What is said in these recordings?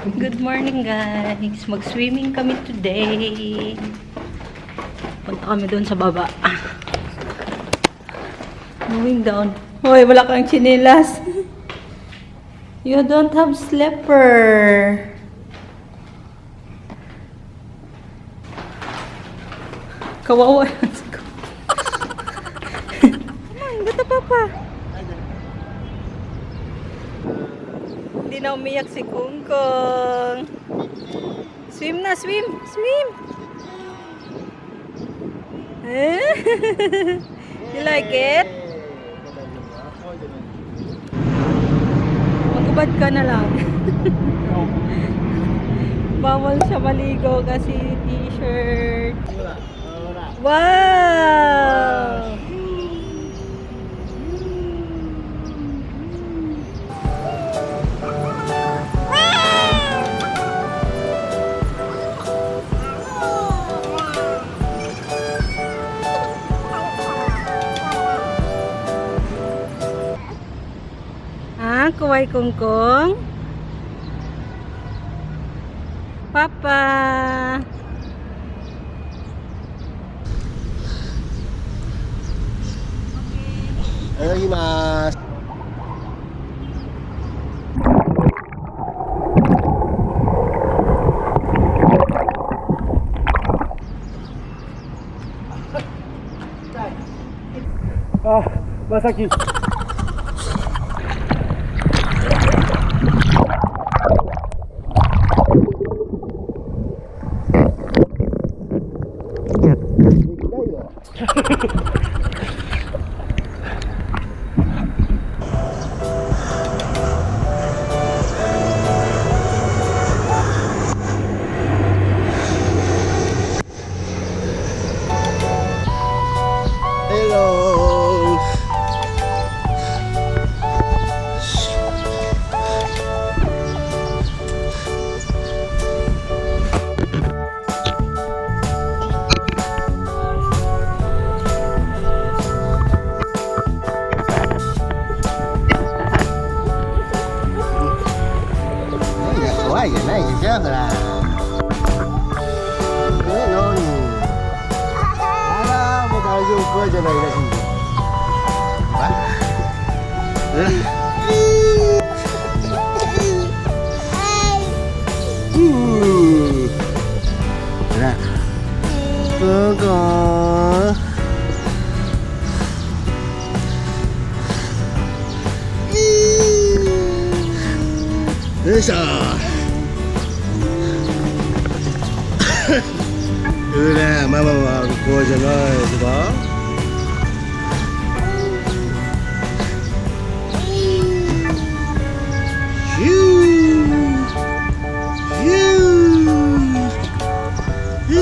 Good morning guys. Mag-swimming kami today. Punta kami doon sa baba. Going down. Hoy, wala kang chinelas. You don't have slipper. Kawawa. Come on, gata papa. Hindi na umiyak si Kungkong. Swim na, swim! Swim! You like it? Magubad ka na lang. Bawal siya maligo kasi t-shirt. Wow! Kuway Kungkong. Papa. Itadakimasu. Ah, Masaki. Hello. Kawaiiじゃないでしょ、ほら。大丈夫かじゃないらしいんで。ほら、ここ。よいしょ。ほら、ママはこうじゃないですか。ヒューヒューヒュー。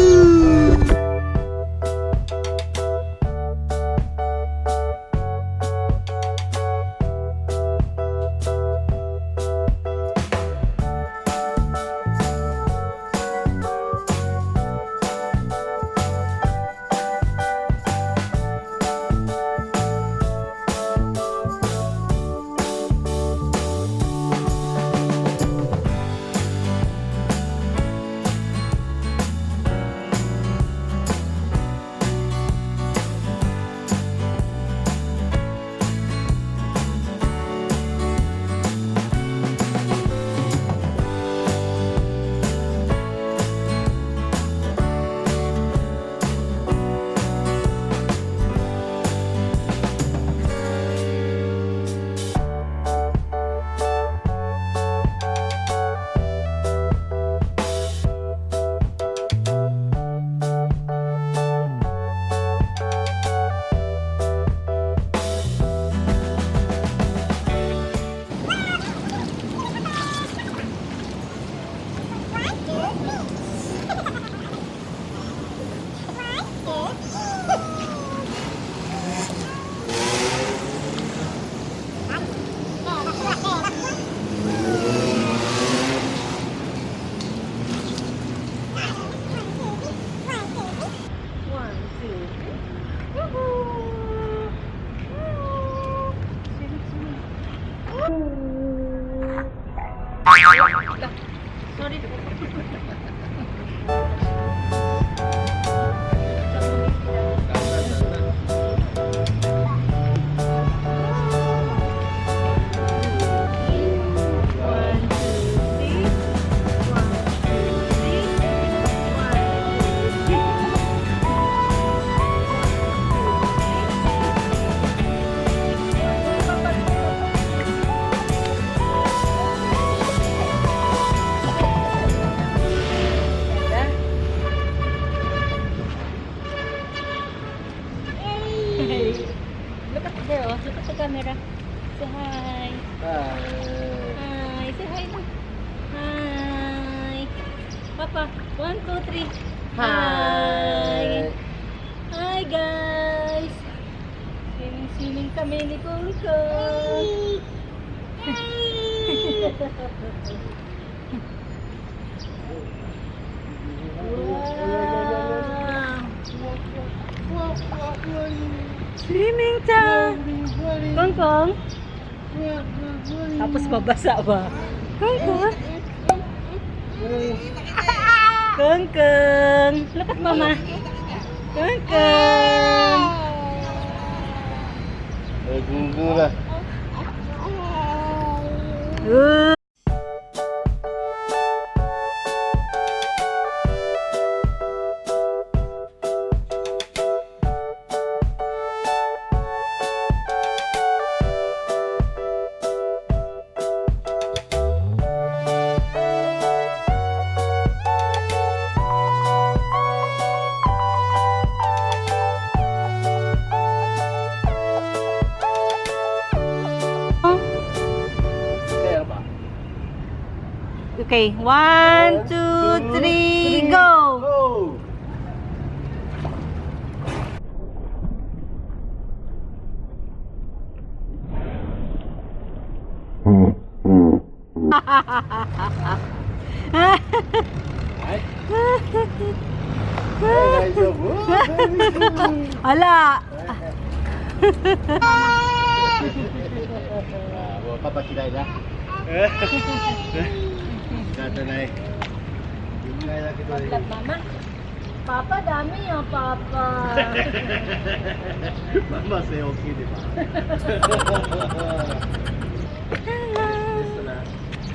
Papa, 1, 2, 3. Hi! Hi guys! Swimming kami ni Kungkong. Wow! Swimming time! Kungkong? Tapos mabasa ba? Kungkong? Kungkong! Look at mama! Kungkong! Gugula. Okay, 1, 2, 3, go! Go! Ala! Papa kilay na. Dito na eh. Kilay na kita Vlog mama. Papa, dami oh, Papa. Mama say okay, di ba?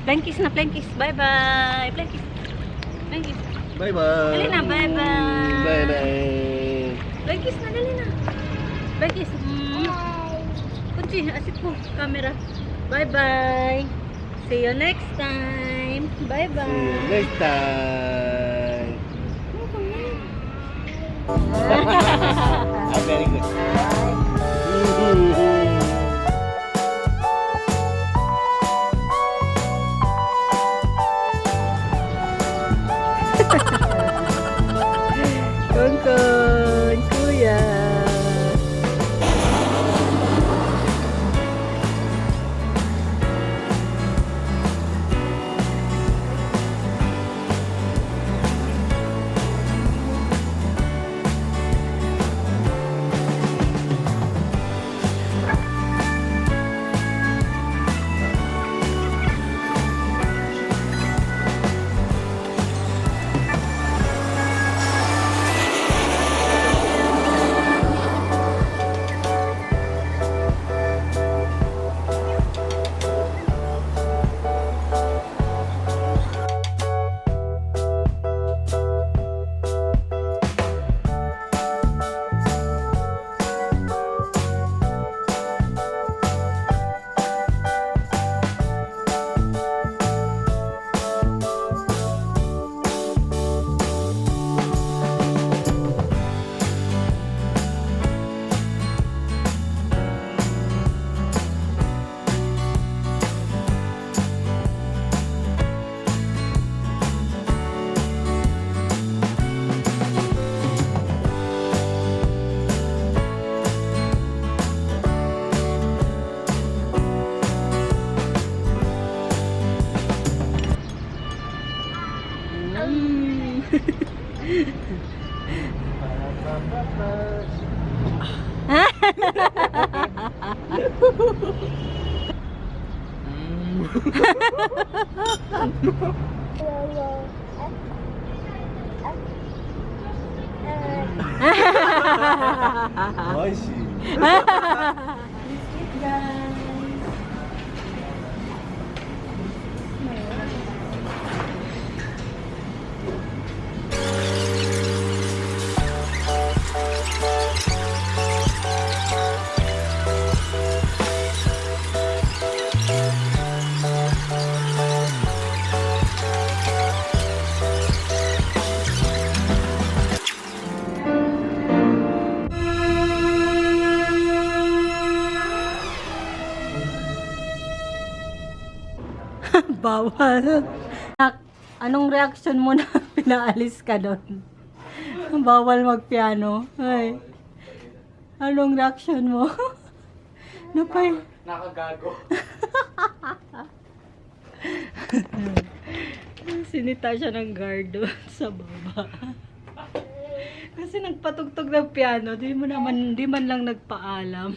Plankies na, plankies. Bye-bye. Plankies. Plankies. Bye-bye. Dali na, bye-bye. Bye-bye. Plankies na, dali na. Plankies. Kunci, asip ko. Camera. Bye-bye. See you next time. Bye-bye. See you next time. Very good. Kongkong, kuya. I see. Bawal. Anong reaction mo na? pinaalis ka doon. Bawal magpiano. Ay. Anong reaction mo? Napay. Nakagago. Sinita siya ng guard doon sa baba. Kasi nagpatugtog ng piano, di man lang nagpaalam.